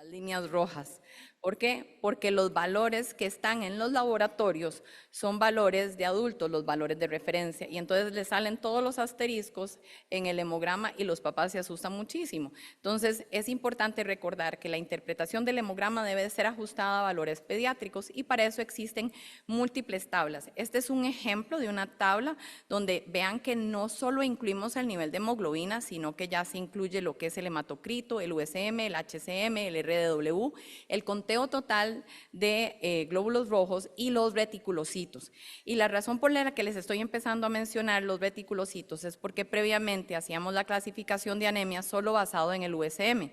las líneas rojas. ¿Por qué? Porque los valores que están en los laboratorios son valores de adultos, los valores de referencia, y entonces le salen todos los asteriscos en el hemograma y los papás se asustan muchísimo. Entonces es importante recordar que la interpretación del hemograma debe ser ajustada a valores pediátricos y para eso existen múltiples tablas. Este es un ejemplo de una tabla donde vean que no solo incluimos el nivel de hemoglobina, sino que ya se incluye lo que es el hematocrito, el USM, el HCM, el RDW, el conteo total de glóbulos rojos y los reticulocitos. Y la razón por la que les estoy empezando a mencionar los reticulocitos es porque previamente hacíamos la clasificación de anemia solo basado en el USM.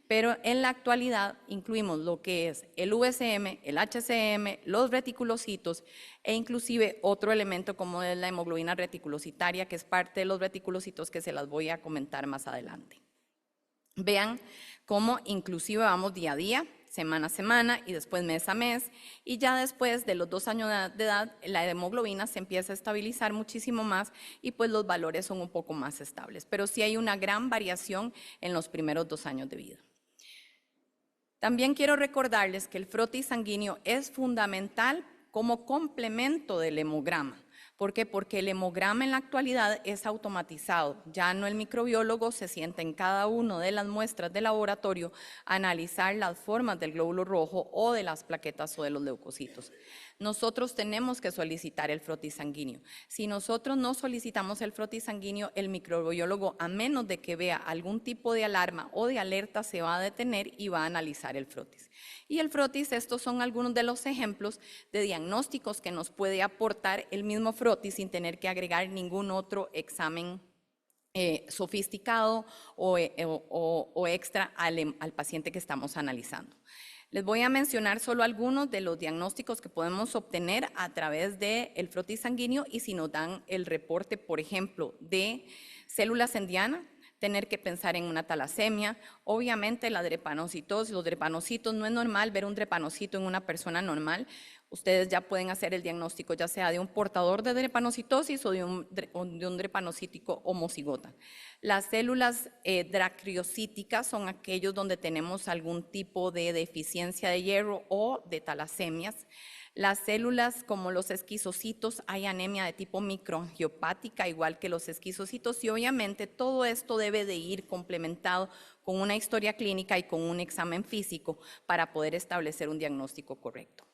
Pero en la actualidad incluimos lo que es el USM, el HCM, los reticulocitos e inclusive otro elemento como es la hemoglobina reticulocitaria, que es parte de los reticulocitos que se las voy a comentar más adelante. Vean cómo inclusive vamos día a día, semana a semana y después mes a mes, y ya después de los 2 años de edad la hemoglobina se empieza a estabilizar muchísimo más y pues los valores son un poco más estables, pero sí hay una gran variación en los primeros 2 años de vida. También quiero recordarles que el frotis sanguíneo es fundamental como complemento del hemograma. ¿Por qué? Porque el hemograma en la actualidad es automatizado. Ya no el microbiólogo se sienta en cada una de las muestras de laboratorio a analizar las formas del glóbulo rojo o de las plaquetas o de los leucocitos. Nosotros tenemos que solicitar el frotis sanguíneo. Si nosotros no solicitamos el frotis sanguíneo, el microbiólogo, a menos de que vea algún tipo de alarma o de alerta, se va a detener y va a analizar el frotis. Y el frotis, estos son algunos de los ejemplos de diagnósticos que nos puede aportar el mismo frotis sin tener que agregar ningún otro examen sofisticado o extra al paciente que estamos analizando. Les voy a mencionar solo algunos de los diagnósticos que podemos obtener a través del frotis sanguíneo y si nos dan el reporte, por ejemplo, de células en diana, tener que pensar en una talasemia, obviamente la drepanocitosis, los drepanocitos, no es normal ver un drepanocito en una persona normal. Ustedes ya pueden hacer el diagnóstico ya sea de un portador de drepanocitosis o de un drepanocítico homocigota. Las células dracriocíticas son aquellos donde tenemos algún tipo de deficiencia de hierro o de talasemias. Las células como los esquizocitos, hay anemia de tipo microangiopática, igual que los esquizocitos, y obviamente todo esto debe de ir complementado con una historia clínica y con un examen físico para poder establecer un diagnóstico correcto.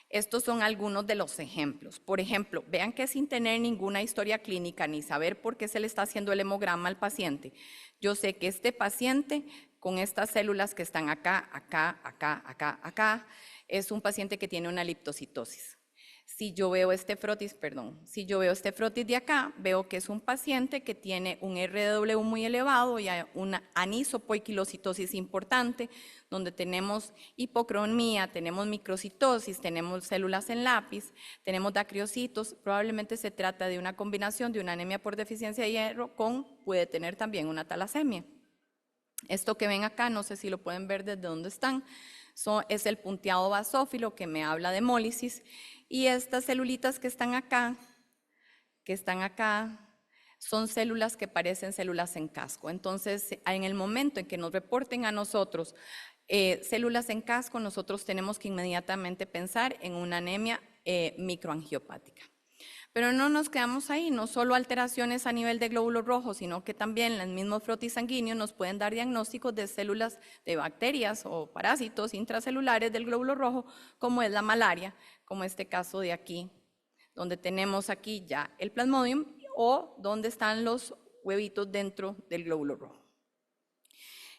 Estos son algunos de los ejemplos. Por ejemplo, vean que sin tener ninguna historia clínica ni saber por qué se le está haciendo el hemograma al paciente, yo sé que este paciente con estas células que están acá, acá, es un paciente que tiene una liptocitosis. Si yo veo este frotis de acá, veo que es un paciente que tiene un RW muy elevado y una anisopoiquilocitosis importante, donde tenemos hipocromía, tenemos microcitosis, tenemos células en lápiz, tenemos dacriocitos. Probablemente se trata de una combinación de una anemia por deficiencia de hierro puede tener también una talasemia. Esto que ven acá, no sé si lo pueden ver desde dónde están, es el punteado basófilo que me habla de hemólisis. Y estas celulitas que están acá, son células que parecen células en casco. Entonces, en el momento en que nos reporten a nosotros células en casco, nosotros tenemos que inmediatamente pensar en una anemia microangiopática. Pero no nos quedamos ahí, no solo alteraciones a nivel de glóbulos rojos, sino que también los mismos frotis sanguíneos nos pueden dar diagnósticos de células de bacterias o parásitos intracelulares del glóbulo rojo, como es la malaria, como este caso de aquí, donde tenemos aquí ya el plasmodium o donde están los huevitos dentro del glóbulo rojo.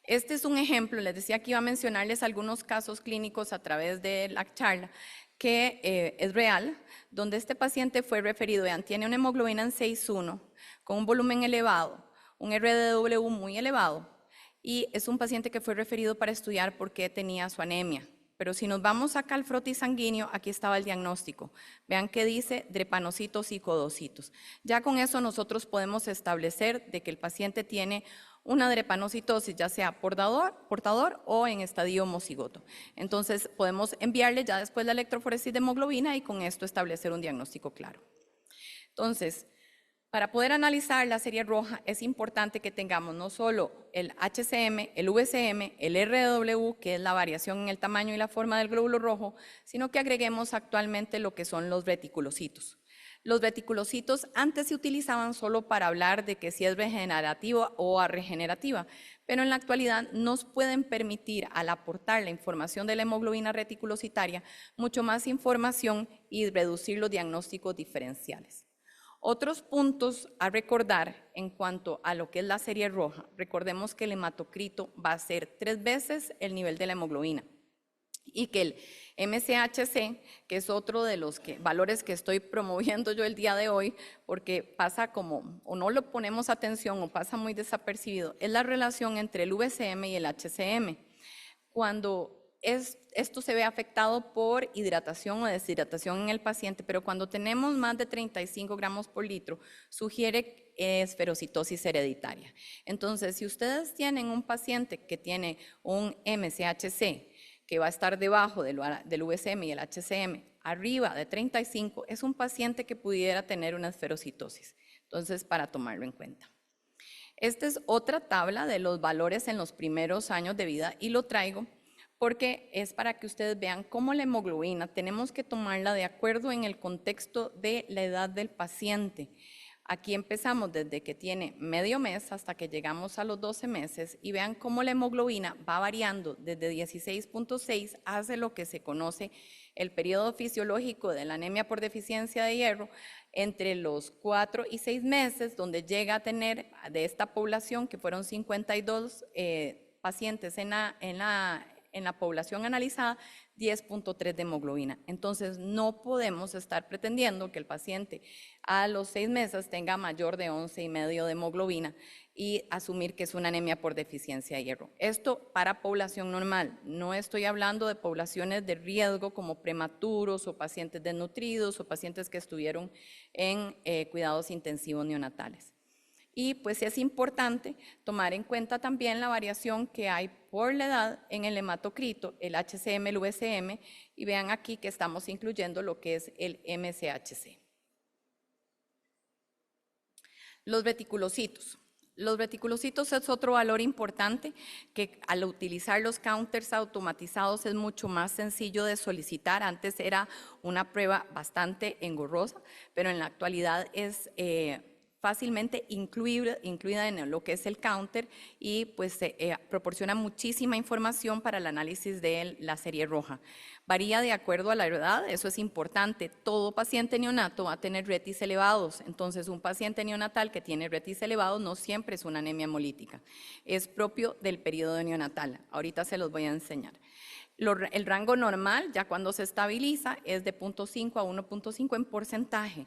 Este es un ejemplo, les decía que iba a mencionarles algunos casos clínicos a través de la charla, que es real, donde este paciente fue referido, vean, tiene una hemoglobina en 6,1 con un volumen elevado, un RDW muy elevado, y es un paciente que fue referido para estudiar por qué tenía su anemia. Pero si nos vamos acá al frotis sanguíneo, aquí estaba el diagnóstico. Vean que dice drepanocitos y codocitos. Ya con eso nosotros podemos establecer de que el paciente tiene una drepanocitosis, ya sea portador o en estadio homocigoto. Entonces podemos enviarle ya después la electroforesis de hemoglobina y con esto establecer un diagnóstico claro. Entonces, Para poder analizar la serie roja es importante que tengamos no solo el HCM, el VCM, el RW, que es la variación en el tamaño y la forma del glóbulo rojo, sino que agreguemos actualmente lo que son los reticulocitos. Los reticulocitos antes se utilizaban solo para hablar de que si es regenerativa o regenerativa, pero en la actualidad nos pueden permitir, al aportar la información de la hemoglobina reticulocitaria, mucho más información y reducir los diagnósticos diferenciales. Otros puntos a recordar en cuanto a lo que es la serie roja, recordemos que el hematocrito va a ser 3 veces el nivel de la hemoglobina y que el MCHC, que es otro de los valores que estoy promoviendo yo el día de hoy, porque pasa como, o no le ponemos atención o pasa muy desapercibido, es la relación entre el VCM y el HCM. Cuando esto se ve afectado por hidratación o deshidratación en el paciente, pero cuando tenemos más de 35 gramos por litro, sugiere esferocitosis hereditaria. Entonces, si ustedes tienen un paciente que tiene un MCHC, que va a estar debajo del VCM y el HCM, arriba de 35, es un paciente que pudiera tener una esferocitosis. Entonces, para tomarlo en cuenta. Esta es otra tabla de los valores en los primeros años de vida y lo traigo porque es para que ustedes vean cómo la hemoglobina tenemos que tomarla de acuerdo en el contexto de la edad del paciente. Aquí empezamos desde que tiene medio mes hasta que llegamos a los 12 meses y vean cómo la hemoglobina va variando desde 16.6 hacia lo que se conoce el periodo fisiológico de la anemia por deficiencia de hierro entre los 4 y 6 meses, donde llega a tener de esta población, que fueron 52 pacientes en la población analizada, 10.3 de hemoglobina. Entonces, no podemos estar pretendiendo que el paciente a los 6 meses tenga mayor de 11,5 de hemoglobina y asumir que es una anemia por deficiencia de hierro. Esto para población normal. No estoy hablando de poblaciones de riesgo como prematuros o pacientes desnutridos o pacientes que estuvieron en cuidados intensivos neonatales. Y pues es importante tomar en cuenta también la variación que hay por la edad en el hematocrito, el HCM, el VCM, y vean aquí que estamos incluyendo lo que es el MCHC. Los reticulocitos. Los reticulocitos es otro valor importante que al utilizar los counters automatizados es mucho más sencillo de solicitar. Antes era una prueba bastante engorrosa, pero en la actualidad es fácilmente incluida en lo que es el counter y pues proporciona muchísima información para el análisis de la serie roja. Varía de acuerdo a la edad, eso es importante. Todo paciente neonato va a tener retis elevados, entonces un paciente neonatal que tiene retis elevados no siempre es una anemia hemolítica, es propio del periodo neonatal. Ahorita se los voy a enseñar. El rango normal, ya cuando se estabiliza, es de 0.5 a 1.5 en porcentaje.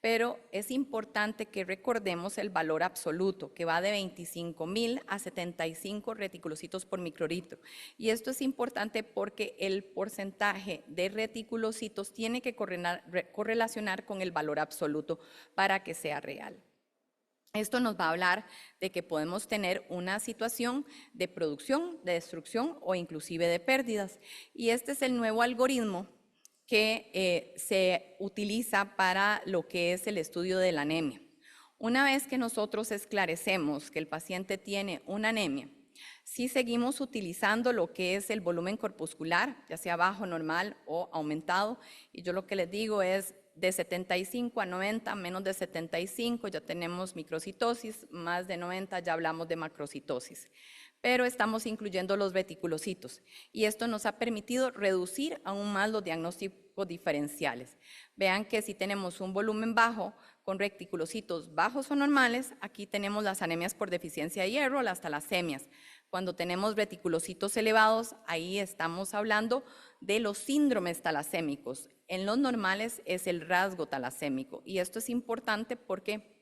Pero es importante que recordemos el valor absoluto, que va de 25,000 a 75 reticulocitos por microlitro. Y esto es importante porque el porcentaje de reticulocitos tiene que correlacionar con el valor absoluto para que sea real. Esto nos va a hablar de que podemos tener una situación de producción, de destrucción o inclusive de pérdidas. Y este es el nuevo algoritmo que se utiliza para lo que es el estudio de la anemia. Una vez que nosotros esclarecemos que el paciente tiene una anemia, si seguimos utilizando lo que es el volumen corpuscular, ya sea bajo, normal o aumentado, y yo lo que les digo es de 75 a 90, menos de 75 ya tenemos microcitosis, más de 90 ya hablamos de macrocitosis. Pero estamos incluyendo los reticulocitos y esto nos ha permitido reducir aún más los diagnósticos diferenciales. Vean que si tenemos un volumen bajo con reticulocitos bajos o normales, aquí tenemos las anemias por deficiencia de hierro, las talasemias. Cuando tenemos reticulocitos elevados, ahí estamos hablando de los síndromes talasémicos. En los normales es el rasgo talasémico y esto es importante porque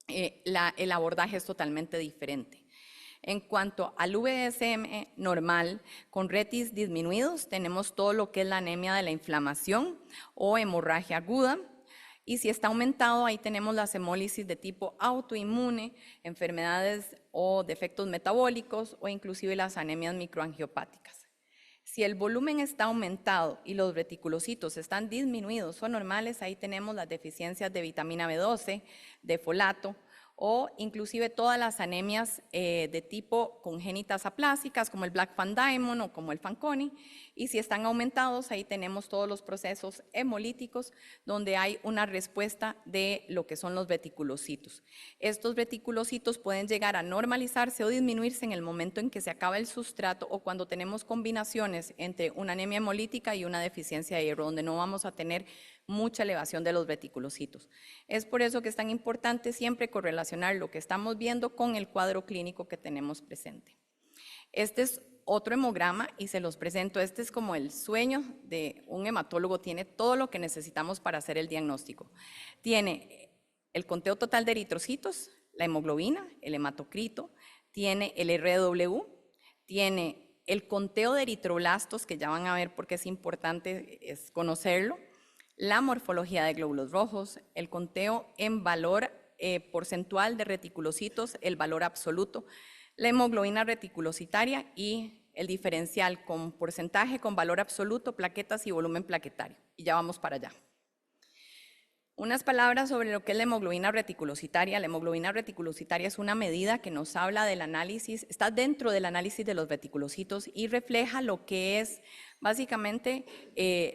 el abordaje es totalmente diferente. En cuanto al VSM normal, con retis disminuidos, tenemos todo lo que es la anemia de la inflamación o hemorragia aguda. Y si está aumentado, ahí tenemos las hemólisis de tipo autoinmune, enfermedades o defectos metabólicos o inclusive las anemias microangiopáticas. Si el volumen está aumentado y los reticulocitos están disminuidos o normales, ahí tenemos las deficiencias de vitamina B12, de folato, o inclusive todas las anemias de tipo congénitas aplásicas, como el Black Fan Diamond o como el Fanconi. Y si están aumentados, ahí tenemos todos los procesos hemolíticos, donde hay una respuesta de lo que son los reticulocitos. Estos reticulocitos pueden llegar a normalizarse o disminuirse en el momento en que se acaba el sustrato o cuando tenemos combinaciones entre una anemia hemolítica y una deficiencia de hierro, donde no vamos a tener mucha elevación de los reticulocitos. Es por eso que es tan importante siempre correlacionar lo que estamos viendo con el cuadro clínico que tenemos presente. Este es otro hemograma y se los presento. Este es como el sueño de un hematólogo, tiene todo lo que necesitamos para hacer el diagnóstico. Tiene el conteo total de eritrocitos, la hemoglobina, el hematocrito, tiene el RW, tiene el conteo de eritroblastos, que ya van a ver porque es importante conocerlo, la morfología de glóbulos rojos, el conteo en valor porcentual de reticulocitos, el valor absoluto, la hemoglobina reticulocitaria y el diferencial con porcentaje, con valor absoluto, plaquetas y volumen plaquetario. Y ya vamos para allá. Unas palabras sobre lo que es la hemoglobina reticulocitaria. La hemoglobina reticulocitaria es una medida que nos habla del análisis, está dentro del análisis de los reticulocitos y refleja lo que es básicamente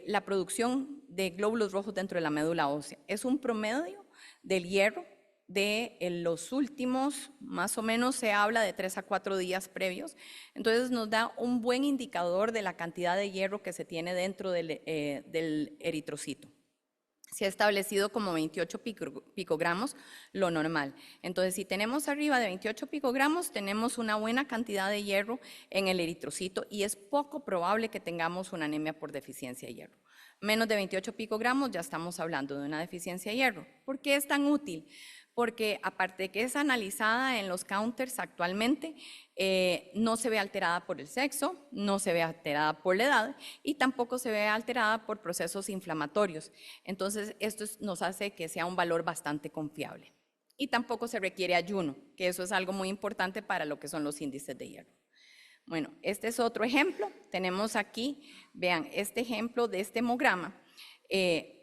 la producción de glóbulos rojos dentro de la médula ósea. Es un promedio del hierro de los últimos, más o menos se habla de 3 a 4 días previos. Entonces nos da un buen indicador de la cantidad de hierro que se tiene dentro del eritrocito. Se ha establecido como 28 picogramos lo normal. Entonces, si tenemos arriba de 28 picogramos, tenemos una buena cantidad de hierro en el eritrocito y es poco probable que tengamos una anemia por deficiencia de hierro. Menos de 28 picogramos ya estamos hablando de una deficiencia de hierro. ¿Por qué es tan útil? Porque aparte de que es analizada en los counters actualmente, no se ve alterada por el sexo, no se ve alterada por la edad y tampoco se ve alterada por procesos inflamatorios. Entonces, esto nos hace que sea un valor bastante confiable. Y tampoco se requiere ayuno, que eso es algo muy importante para lo que son los índices de hierro. Bueno, este es otro ejemplo. Tenemos aquí, vean, este ejemplo de este hemograma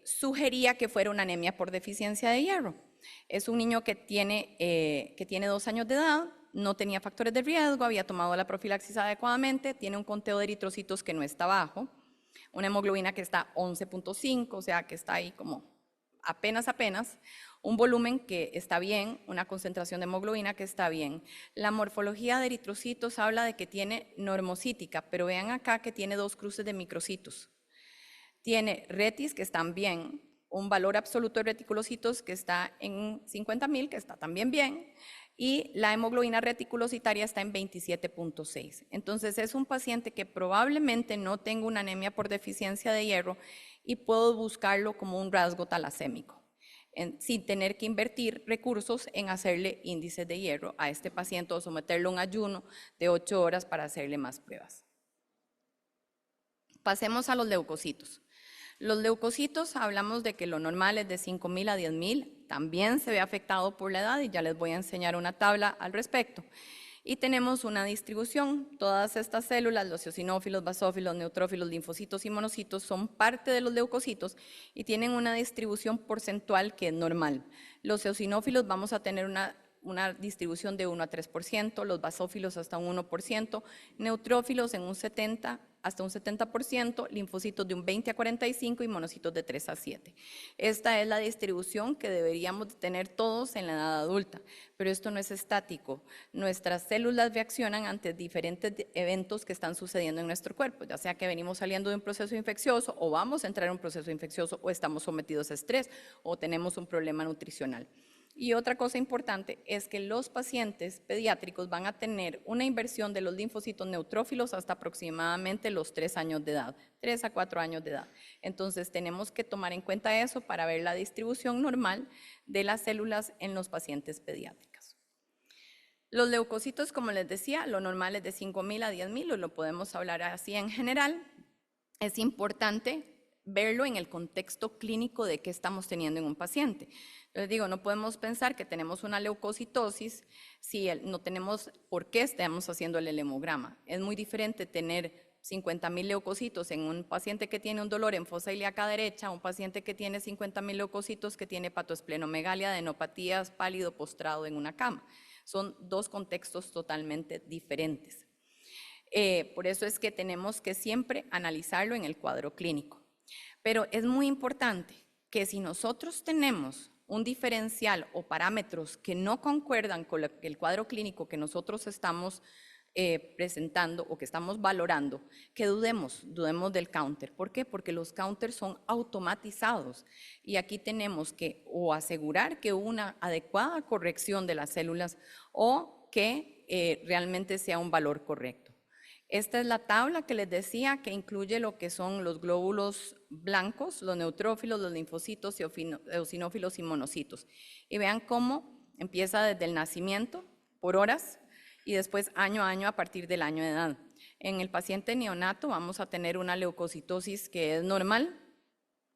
sugería que fuera una anemia por deficiencia de hierro. Es un niño que tiene 2 años de edad, no tenía factores de riesgo, había tomado la profilaxis adecuadamente, tiene un conteo de eritrocitos que no está bajo, una hemoglobina que está 11.5, o sea que está ahí como apenas, un volumen que está bien, una concentración de hemoglobina que está bien. La morfología de eritrocitos habla de que tiene normocítica, pero vean acá que tiene 2 cruces de microcitos. Tiene retis que están bien, un valor absoluto de reticulocitos que está en 50.000, que está también bien, y la hemoglobina reticulocitaria está en 27.6. Entonces es un paciente que probablemente no tenga una anemia por deficiencia de hierro y puedo buscarlo como un rasgo talasémico, sin tener que invertir recursos en hacerle índices de hierro a este paciente o someterlo a un ayuno de 8 horas para hacerle más pruebas. Pasemos a los leucocitos. Los leucocitos, hablamos de que lo normal es de 5.000 a 10.000, también se ve afectado por la edad y ya les voy a enseñar una tabla al respecto. Y tenemos una distribución, todas estas células, los eosinófilos, basófilos, neutrófilos, linfocitos y monocitos son parte de los leucocitos y tienen una distribución porcentual que es normal. Los eosinófilos vamos a tener una distribución de 1 a 3%, los basófilos hasta un 1%, neutrófilos en un 70%, hasta un 70%, linfocitos de un 20 a 45 y monocitos de 3 a 7. Esta es la distribución que deberíamos tener todos en la edad adulta, pero esto no es estático. Nuestras células reaccionan ante diferentes eventos que están sucediendo en nuestro cuerpo, ya sea que venimos saliendo de un proceso infeccioso o vamos a entrar en un proceso infeccioso o estamos sometidos a estrés o tenemos un problema nutricional. Y otra cosa importante es que los pacientes pediátricos van a tener una inversión de los linfocitos neutrófilos hasta aproximadamente los 3 años de edad, 3 a 4 años de edad. Entonces tenemos que tomar en cuenta eso para ver la distribución normal de las células en los pacientes pediátricos. Los leucocitos, como les decía, lo normal es de 5.000 a 10.000, o lo podemos hablar así en general. Es importante verlo en el contexto clínico de qué estamos teniendo en un paciente. Les digo, no podemos pensar que tenemos una leucocitosis si no tenemos por qué estamos haciendo el hemograma. Es muy diferente tener 50.000 leucocitos en un paciente que tiene un dolor en fosa ilíaca derecha, un paciente que tiene 50.000 leucocitos que tiene hepatoesplenomegalia, adenopatías, pálido, postrado en una cama. Son dos contextos totalmente diferentes. Por eso es que tenemos que siempre analizarlo en el cuadro clínico. Pero es muy importante que si nosotros tenemos un diferencial o parámetros que no concuerdan con el cuadro clínico que nosotros estamos presentando o que estamos valorando, que dudemos del counter. ¿Por qué? Porque los counters son automatizados y aquí tenemos que o asegurar que hubo una adecuada corrección de las células o que realmente sea un valor correcto. Esta es la tabla que les decía que incluye lo que son los glóbulos blancos, los neutrófilos, los linfocitos, eosinófilos y monocitos. Y vean cómo empieza desde el nacimiento por horas y después año a año a partir del año de edad. En el paciente neonato vamos a tener una leucocitosis que es normal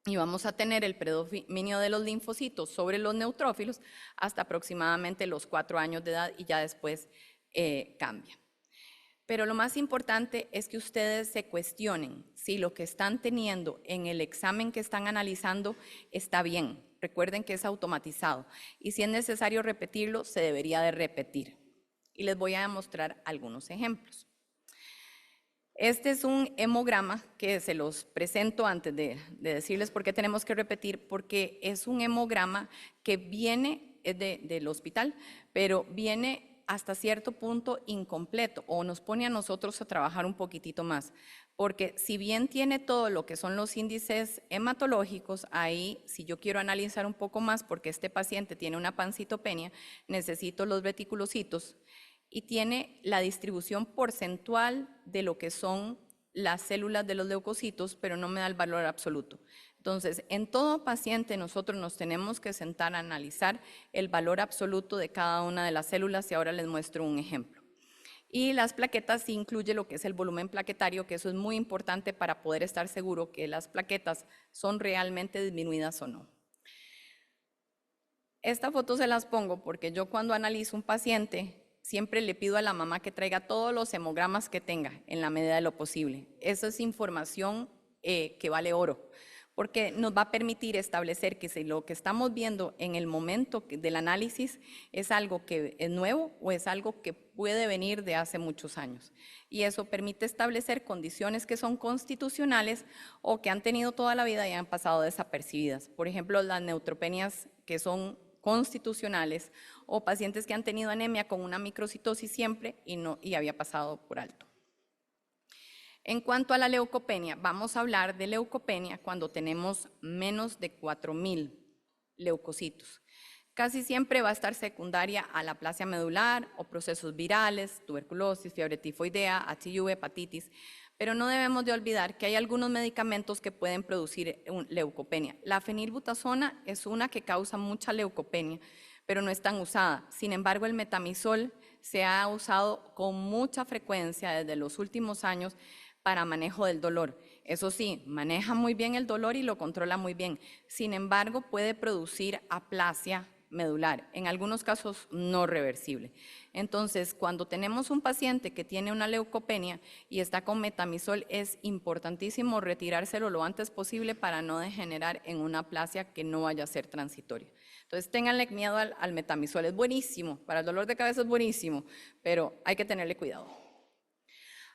y vamos a tener el predominio de los linfocitos sobre los neutrófilos hasta aproximadamente los 4 años de edad y ya después cambia. Pero lo más importante es que ustedes se cuestionen si lo que están teniendo en el examen que están analizando está bien. Recuerden que es automatizado y si es necesario repetirlo, se debería de repetir. Y les voy a mostrar algunos ejemplos. Este es un hemograma que se los presento antes de decirles por qué tenemos que repetir, porque es un hemograma que viene del hospital, pero viene hasta cierto punto incompleto o nos pone a nosotros a trabajar un poquitito más, porque si bien tiene todo lo que son los índices hematológicos, ahí si yo quiero analizar un poco más porque este paciente tiene una pancitopenia, necesito los reticulocitos y tiene la distribución porcentual de lo que son las células de los leucocitos, pero no me da el valor absoluto. Entonces, en todo paciente nosotros nos tenemos que sentar a analizar el valor absoluto de cada una de las células y ahora les muestro un ejemplo. Y las plaquetas sí incluye lo que es el volumen plaquetario, que eso es muy importante para poder estar seguro que las plaquetas son realmente disminuidas o no. Esta foto se las pongo porque yo cuando analizo un paciente siempre le pido a la mamá que traiga todos los hemogramas que tenga en la medida de lo posible. Esa es información que vale oro, porque nos va a permitir establecer que si lo que estamos viendo en el momento del análisis es algo que es nuevo o es algo que puede venir de hace muchos años. Y eso permite establecer condiciones que son constitucionales o que han tenido toda la vida y han pasado desapercibidas. Por ejemplo, las neutropenias que son constitucionales o pacientes que han tenido anemia con una microcitosis siempre y había pasado por alto. En cuanto a la leucopenia, vamos a hablar de leucopenia cuando tenemos menos de 4.000 leucocitos. Casi siempre va a estar secundaria a la aplasia medular o procesos virales, tuberculosis, fiebre tifoidea, HIV, hepatitis, pero no debemos de olvidar que hay algunos medicamentos que pueden producir leucopenia. La fenilbutazona es una que causa mucha leucopenia, pero no es tan usada. Sin embargo, el metamizol se ha usado con mucha frecuencia desde los últimos años para manejo del dolor. Eso sí, maneja muy bien el dolor y lo controla muy bien. Sin embargo, puede producir aplasia medular, en algunos casos no reversible. Entonces, cuando tenemos un paciente que tiene una leucopenia y está con metamizol, es importantísimo retirárselo lo antes posible para no degenerar en una aplasia que no vaya a ser transitoria. Entonces, ténganle miedo al metamizol, es buenísimo, para el dolor de cabeza es buenísimo, pero hay que tenerle cuidado.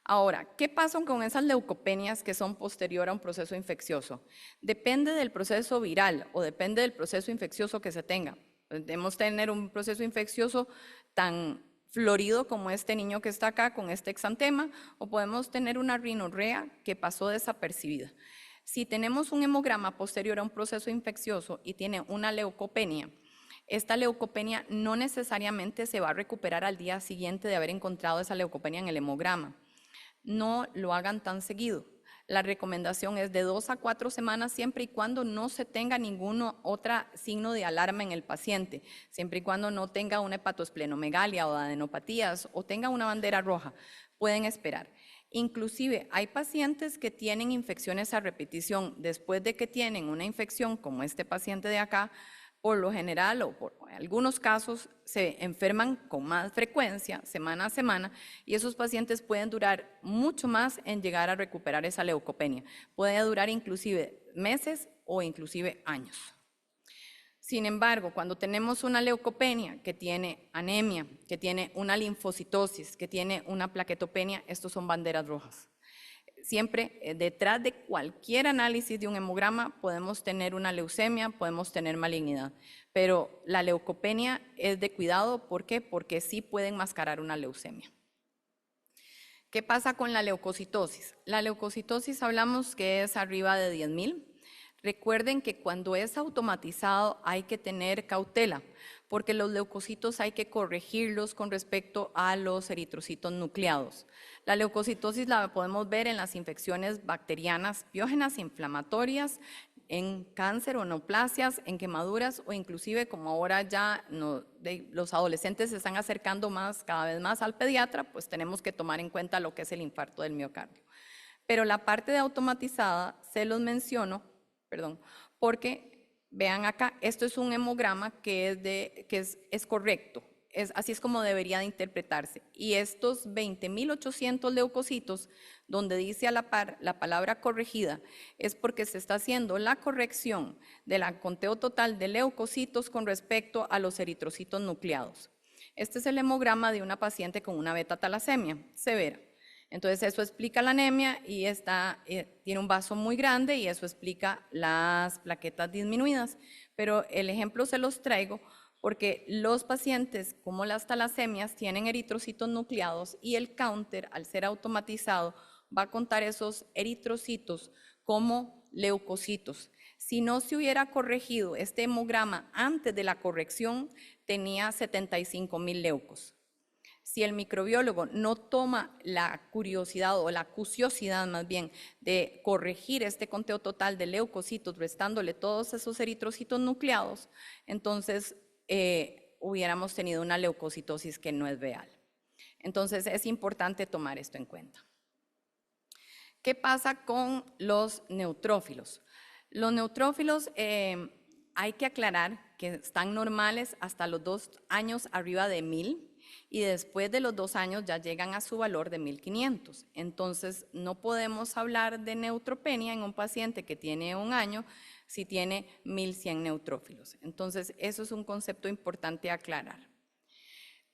Ahora, ¿qué pasa con esas leucopenias que son posterior a un proceso infeccioso? Depende del proceso viral o depende del proceso infeccioso que se tenga. Podemos tener un proceso infeccioso tan florido como este niño que está acá con este exantema, o podemos tener una rinorrea que pasó desapercibida. Si tenemos un hemograma posterior a un proceso infeccioso y tiene una leucopenia, esta leucopenia no necesariamente se va a recuperar al día siguiente de haber encontrado esa leucopenia en el hemograma. No lo hagan tan seguido. La recomendación es de 2 a 4 semanas siempre y cuando no se tenga ningún otro signo de alarma en el paciente, siempre y cuando no tenga una hepatoesplenomegalia o adenopatías o tenga una bandera roja, pueden esperar. Inclusive hay pacientes que tienen infecciones a repetición después de que tienen una infección como este paciente de acá, por lo general o por algunos casos se enferman con más frecuencia, semana a semana, y esos pacientes pueden durar mucho más en llegar a recuperar esa leucopenia. Puede durar inclusive meses o inclusive años. Sin embargo, cuando tenemos una leucopenia que tiene anemia, que tiene una linfocitosis, que tiene una plaquetopenia, estos son banderas rojas. Siempre detrás de cualquier análisis de un hemograma podemos tener una leucemia, podemos tener malignidad, pero la leucopenia es de cuidado. ¿Por qué? Porque sí puede enmascarar una leucemia. ¿Qué pasa con la leucocitosis? La leucocitosis hablamos que es arriba de 10.000. Recuerden que cuando es automatizado hay que tener cautela, porque los leucocitos hay que corregirlos con respecto a los eritrocitos nucleados. La leucocitosis la podemos ver en las infecciones bacterianas biógenas inflamatorias, en cáncer o neoplasias, en quemaduras o inclusive como ahora ya los adolescentes se están acercando cada vez más al pediatra, pues tenemos que tomar en cuenta lo que es el infarto del miocardio. Pero la parte de automatizada se los menciono, porque vean acá, esto es un hemograma que es correcto, así es como debería de interpretarse. Y estos 20.800 leucocitos, donde dice a la par la palabra corregida, es porque se está haciendo la corrección del conteo total de leucocitos con respecto a los eritrocitos nucleados. Este es el hemograma de una paciente con una beta-talasemia severa. Entonces eso explica la anemia y tiene un vaso muy grande y eso explica las plaquetas disminuidas. Pero el ejemplo se los traigo porque los pacientes como las talasemias tienen eritrocitos nucleados y el counter, al ser automatizado, va a contar esos eritrocitos como leucocitos. Si no se hubiera corregido este hemograma antes de la corrección, tenía 75.000 leucos. Si el microbiólogo no toma la curiosidad o la acuciosidad más bien de corregir este conteo total de leucocitos, restándole todos esos eritrocitos nucleados, entonces hubiéramos tenido una leucocitosis que no es real. Entonces es importante tomar esto en cuenta. ¿Qué pasa con los neutrófilos? Los neutrófilos hay que aclarar que están normales hasta los 2 años arriba de 1.000. Y después de los 2 años ya llegan a su valor de 1.500. Entonces, no podemos hablar de neutropenia en un paciente que tiene 1 año si tiene 1.100 neutrófilos. Entonces, eso es un concepto importante a aclarar.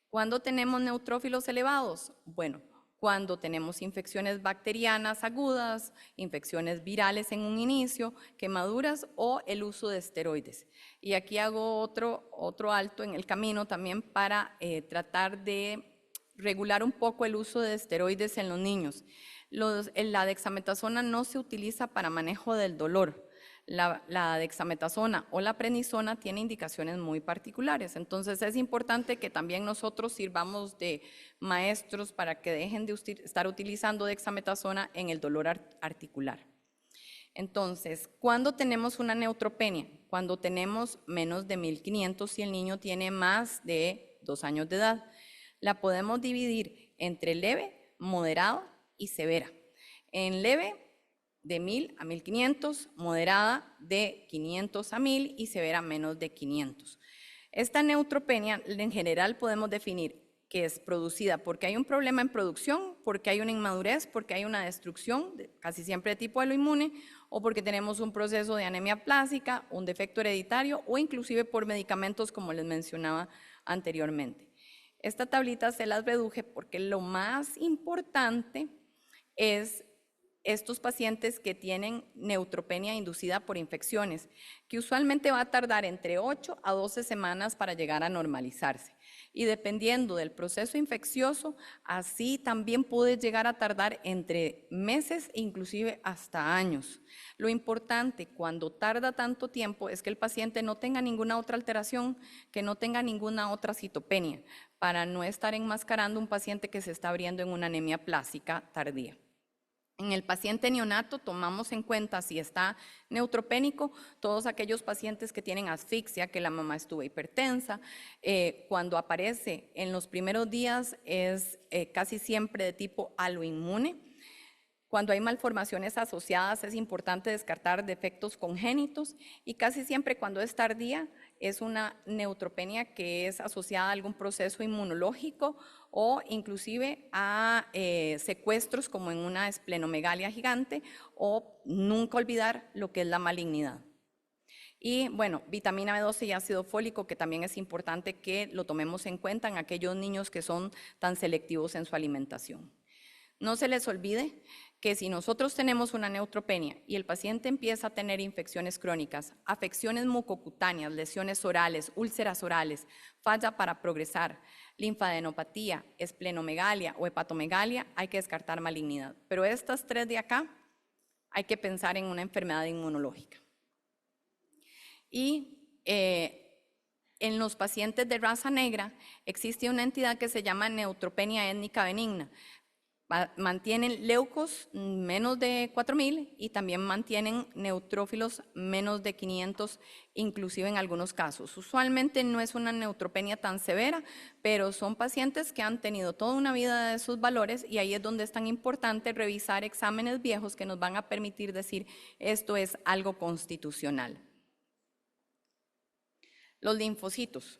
¿Cuándo tenemos neutrófilos elevados? Bueno, cuando tenemos infecciones bacterianas agudas, infecciones virales en un inicio, quemaduras o el uso de esteroides. Y aquí hago otro alto en el camino también para tratar de regular un poco el uso de esteroides en los niños. La dexametasona no se utiliza para manejo del dolor. La dexametasona o la prednisona tiene indicaciones muy particulares. Entonces es importante que también nosotros sirvamos de maestros para que dejen de estar utilizando dexametasona en el dolor articular. Entonces, ¿cuándo tenemos una neutropenia? Cuando tenemos menos de 1.500 si el niño tiene más de 2 años de edad. La podemos dividir entre leve, moderada y severa. En leve, de 1.000 a 1.500, moderada de 500 a 1.000 y severa menos de 500. Esta neutropenia en general podemos definir que es producida porque hay un problema en producción, porque hay una inmadurez, porque hay una destrucción, casi siempre de tipo aloinmune, o porque tenemos un proceso de anemia plástica, un defecto hereditario o inclusive por medicamentos como les mencionaba anteriormente. Esta tablita se las reduje porque lo más importante es estos pacientes que tienen neutropenia inducida por infecciones, que usualmente va a tardar entre 8 a 12 semanas para llegar a normalizarse. Y dependiendo del proceso infeccioso, así también puede llegar a tardar entre meses e inclusive hasta años. Lo importante cuando tarda tanto tiempo es que el paciente no tenga ninguna otra alteración, que no tenga ninguna otra citopenia, para no estar enmascarando un paciente que se está abriendo en una anemia plástica tardía. En el paciente neonato tomamos en cuenta si está neutropénico, todos aquellos pacientes que tienen asfixia, que la mamá estuvo hipertensa. Cuando aparece en los primeros días es casi siempre de tipo aloinmune. Cuando hay malformaciones asociadas es importante descartar defectos congénitos y casi siempre cuando es tardía es una neutropenia que es asociada a algún proceso inmunológico o inclusive a secuestros como en una esplenomegalia gigante o nunca olvidar lo que es la malignidad. Y bueno, vitamina B12 y ácido fólico, que también es importante que lo tomemos en cuenta en aquellos niños que son tan selectivos en su alimentación. No se les olvide que si nosotros tenemos una neutropenia y el paciente empieza a tener infecciones crónicas, afecciones mucocutáneas, lesiones orales, úlceras orales, falla para progresar, linfadenopatía, esplenomegalia o hepatomegalia, hay que descartar malignidad. Pero estas tres de acá, hay que pensar en una enfermedad inmunológica. Y en los pacientes de raza negra existe una entidad que se llama neutropenia étnica benigna. Mantienen leucos menos de 4.000 y también mantienen neutrófilos menos de 500, inclusive en algunos casos. Usualmente no es una neutropenia tan severa, pero son pacientes que han tenido toda una vida de sus valores y ahí es donde es tan importante revisar exámenes viejos que nos van a permitir decir esto es algo constitucional. Los linfocitos.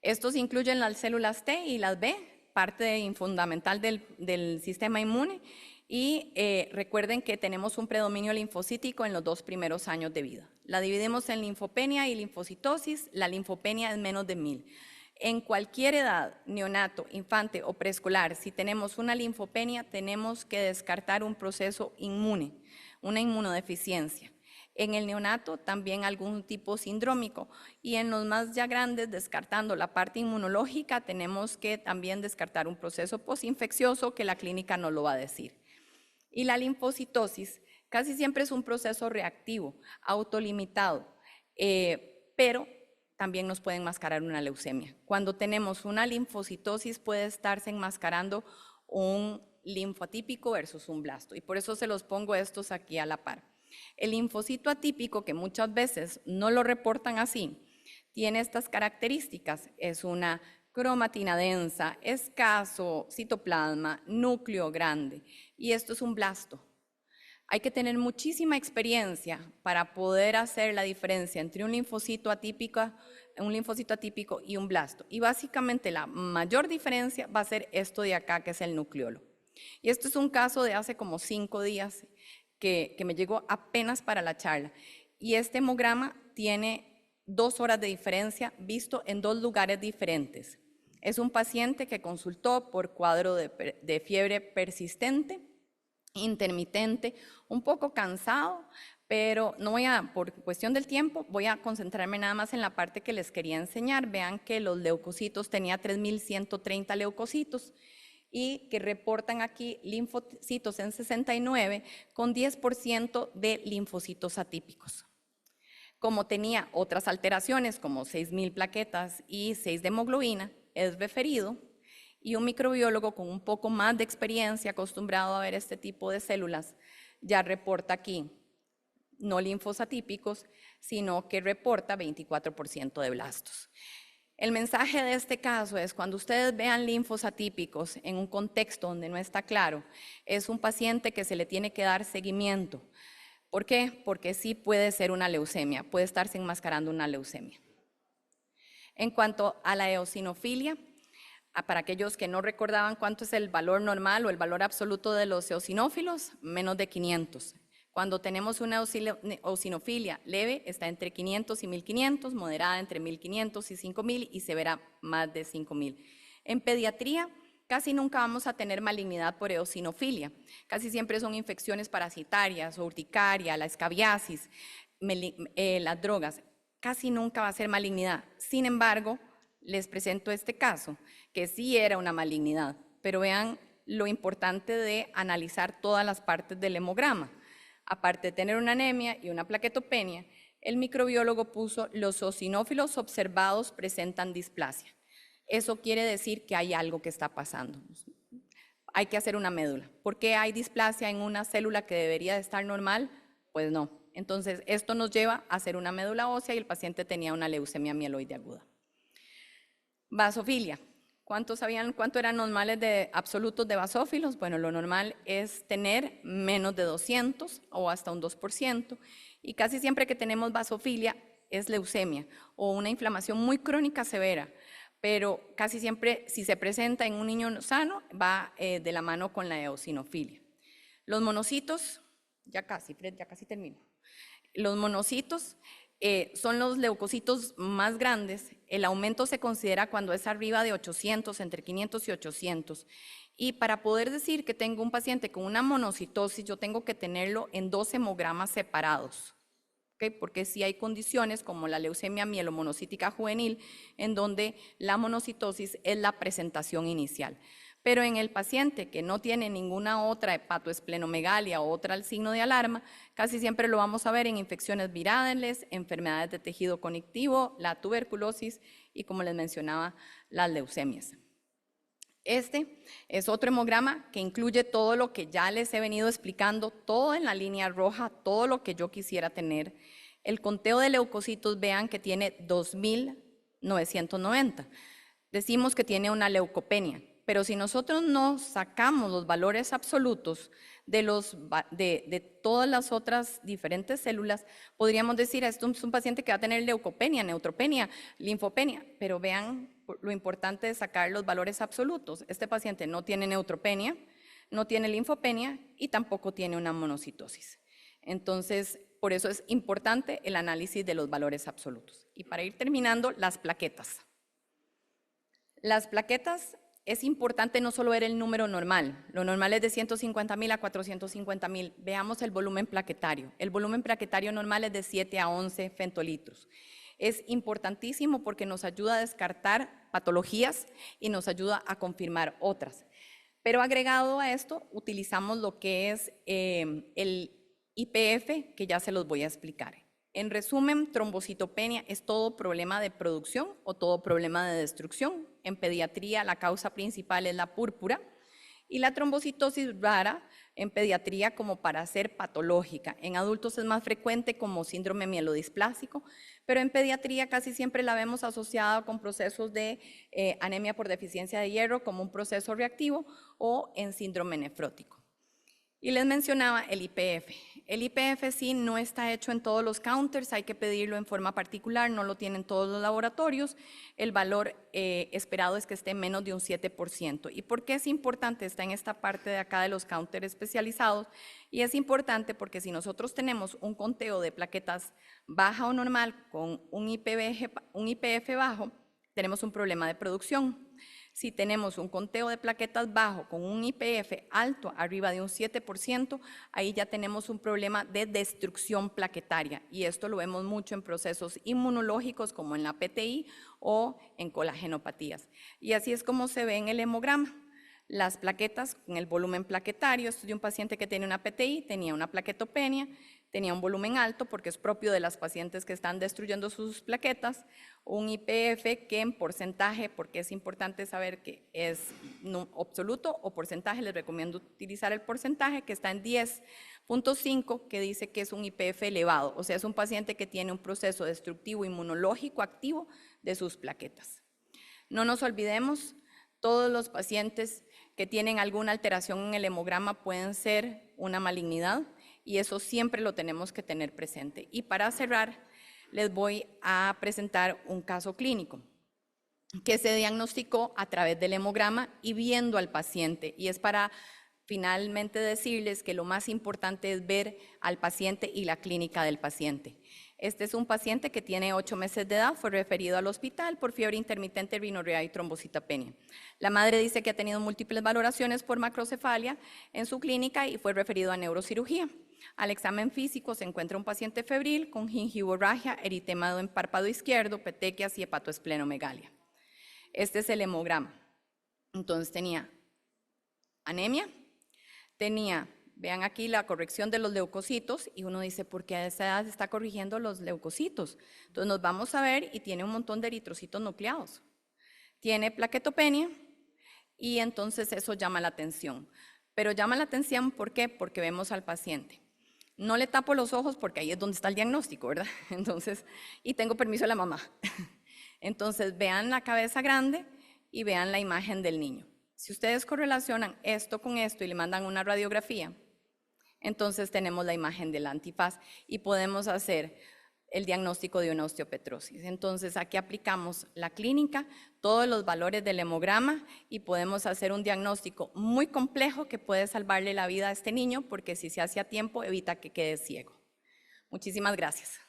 Estos incluyen las células T y las B, parte fundamental del sistema inmune. Y recuerden que tenemos un predominio linfocítico en los 2 primeros años de vida. La dividimos en linfopenia y linfocitosis. La linfopenia es menos de 1000. En cualquier edad, neonato, infante o preescolar, si tenemos una linfopenia, tenemos que descartar un proceso inmune, una inmunodeficiencia. En el neonato también algún tipo sindrómico y en los más ya grandes, descartando la parte inmunológica, tenemos que también descartar un proceso posinfeccioso que la clínica no lo va a decir. Y la linfocitosis casi siempre es un proceso reactivo, autolimitado, pero también nos puede enmascarar una leucemia. Cuando tenemos una linfocitosis puede estarse enmascarando un linfoatípico versus un blasto y por eso se los pongo estos aquí a la par. El linfocito atípico, que muchas veces no lo reportan así, tiene estas características. Es una cromatina densa, escaso citoplasma, núcleo grande. Y esto es un blasto. Hay que tener muchísima experiencia para poder hacer la diferencia entre un linfocito atípico y un blasto. Y básicamente la mayor diferencia va a ser esto de acá, que es el nucleolo. Y esto es un caso de hace como 5 días que me llegó apenas para la charla. Y este hemograma tiene 2 horas de diferencia visto en 2 lugares diferentes. Es un paciente que consultó por cuadro de fiebre persistente, intermitente, un poco cansado, pero no voy a, por cuestión del tiempo, voy a concentrarme nada más en la parte que les quería enseñar. Vean que los leucocitos tenía 3.130 leucocitos y que reportan aquí linfocitos en 69 con 10% de linfocitos atípicos. Como tenía otras alteraciones como 6.000 plaquetas y 6 de hemoglobina, es referido y un microbiólogo con un poco más de experiencia, acostumbrado a ver este tipo de células, ya reporta aquí no linfos atípicos, sino que reporta 24% de blastos. El mensaje de este caso es cuando ustedes vean linfos atípicos en un contexto donde no está claro, es un paciente que se le tiene que dar seguimiento. ¿Por qué? Porque sí puede ser una leucemia, puede estarse enmascarando una leucemia. En cuanto a la eosinofilia, para aquellos que no recordaban cuánto es el valor normal o el valor absoluto de los eosinófilos, menos de 500. Cuando tenemos una eosinofilia leve, está entre 500 y 1500, moderada entre 1500 y 5000 y severa más de 5000. En pediatría, casi nunca vamos a tener malignidad por eosinofilia. Casi siempre son infecciones parasitarias, urticaria, la escabiasis, las drogas. Casi nunca va a ser malignidad. Sin embargo, les presento este caso, que sí era una malignidad, pero vean lo importante de analizar todas las partes del hemograma. Aparte de tener una anemia y una plaquetopenia, el microbiólogo puso los eosinófilos observados presentan displasia. Eso quiere decir que hay algo que está pasando. Hay que hacer una médula. ¿Por qué hay displasia en una célula que debería de estar normal? Pues no. Entonces, esto nos lleva a hacer una médula ósea y el paciente tenía una leucemia mieloide aguda. Vasofilia. ¿Cuántos sabían cuánto eran normales de absolutos de basófilos? Bueno, lo normal es tener menos de 200 o hasta un 2%. Y casi siempre que tenemos basofilia es leucemia o una inflamación muy crónica severa. Pero casi siempre, si se presenta en un niño sano, va de la mano con la eosinofilia. Los monocitos, ya casi termino. Los monocitos son los leucocitos más grandes. El aumento se considera cuando es arriba de 800, entre 500 y 800. Y para poder decir que tengo un paciente con una monocitosis, yo tengo que tenerlo en 2 hemogramas separados. ¿Okay? Porque sí hay condiciones como la leucemia mielomonocítica juvenil, en donde la monocitosis es la presentación inicial. Pero en el paciente que no tiene ninguna otra hepatoesplenomegalia o otra signo de alarma, casi siempre lo vamos a ver en infecciones virales, enfermedades de tejido conectivo, la tuberculosis y, como les mencionaba, las leucemias. Este es otro hemograma que incluye todo lo que ya les he venido explicando, todo en la línea roja, todo lo que yo quisiera tener. El conteo de leucocitos, vean que tiene 2.990. Decimos que tiene una leucopenia, pero si nosotros no sacamos los valores absolutos de todas las otras diferentes células, podríamos decir, esto es un paciente que va a tener leucopenia, neutropenia, linfopenia, pero vean lo importante de sacar los valores absolutos. Este paciente no tiene neutropenia, no tiene linfopenia y tampoco tiene una monocitosis. Entonces, por eso es importante el análisis de los valores absolutos. Y para ir terminando, las plaquetas. Las plaquetas es importante no solo ver el número normal, lo normal es de 150.000 a 450.000, veamos el volumen plaquetario. El volumen plaquetario normal es de 7 a 11 femtolitros. Es importantísimo porque nos ayuda a descartar patologías y nos ayuda a confirmar otras. Pero agregado a esto, utilizamos lo que es el IPF, que ya se los voy a explicar. En resumen, trombocitopenia es todo problema de producción o todo problema de destrucción. En pediatría, la causa principal es la púrpura y la trombocitosis rara en pediatría como para ser patológica. En adultos es más frecuente como síndrome mielodisplásico, pero en pediatría casi siempre la vemos asociada con procesos de anemia por deficiencia de hierro como un proceso reactivo o en síndrome nefrótico. Y les mencionaba el IPF. El IPF sí no está hecho en todos los counters, hay que pedirlo en forma particular, no lo tienen todos los laboratorios. El valor esperado es que esté menos de un 7%. ¿Y por qué es importante? Está en esta parte de acá de los counters especializados. Y es importante porque si nosotros tenemos un conteo de plaquetas baja o normal con un IPF bajo, tenemos un problema de producción. Si tenemos un conteo de plaquetas bajo con un IPF alto, arriba de un 7%, ahí ya tenemos un problema de destrucción plaquetaria. Y esto lo vemos mucho en procesos inmunológicos como en la PTI o en colagenopatías. Y así es como se ve en el hemograma. Las plaquetas con el volumen plaquetario, esto es de un paciente que tiene una PTI, tenía una plaquetopenia, tenía un volumen alto porque es propio de las pacientes que están destruyendo sus plaquetas, un IPF que en porcentaje, porque es importante saber que es no absoluto o porcentaje, les recomiendo utilizar el porcentaje que está en 10.5, que dice que es un IPF elevado, o sea, es un paciente que tiene un proceso destructivo inmunológico activo de sus plaquetas. No nos olvidemos, todos los pacientes que tienen alguna alteración en el hemograma pueden ser una malignidad y eso siempre lo tenemos que tener presente. Y para cerrar, les voy a presentar un caso clínico que se diagnosticó a través del hemograma y viendo al paciente. Y es para finalmente decirles que lo más importante es ver al paciente y la clínica del paciente. Este es un paciente que tiene 8 meses de edad, fue referido al hospital por fiebre intermitente, rinorrea y trombocitopenia. La madre dice que ha tenido múltiples valoraciones por macrocefalia en su clínica y fue referido a neurocirugía. Al examen físico se encuentra un paciente febril con gingivorragia, eritema en párpado izquierdo, petequias y hepatoesplenomegalia. Este es el hemograma. Entonces tenía anemia, tenía, vean aquí la corrección de los leucocitos y uno dice, ¿por qué a esa edad se está corrigiendo los leucocitos? Entonces nos vamos a ver y tiene un montón de eritrocitos nucleados. Tiene plaquetopenia y entonces eso llama la atención. Pero llama la atención, ¿por qué? Porque vemos al paciente. No le tapo los ojos porque ahí es donde está el diagnóstico, ¿verdad? Entonces, y tengo permiso de la mamá. Entonces, vean la cabeza grande y vean la imagen del niño. Si ustedes correlacionan esto con esto y le mandan una radiografía, entonces tenemos la imagen del antifaz y podemos hacer el diagnóstico de una osteopetrosis. Entonces aquí aplicamos la clínica, todos los valores del hemograma y podemos hacer un diagnóstico muy complejo que puede salvarle la vida a este niño porque si se hace a tiempo evita que quede ciego. Muchísimas gracias.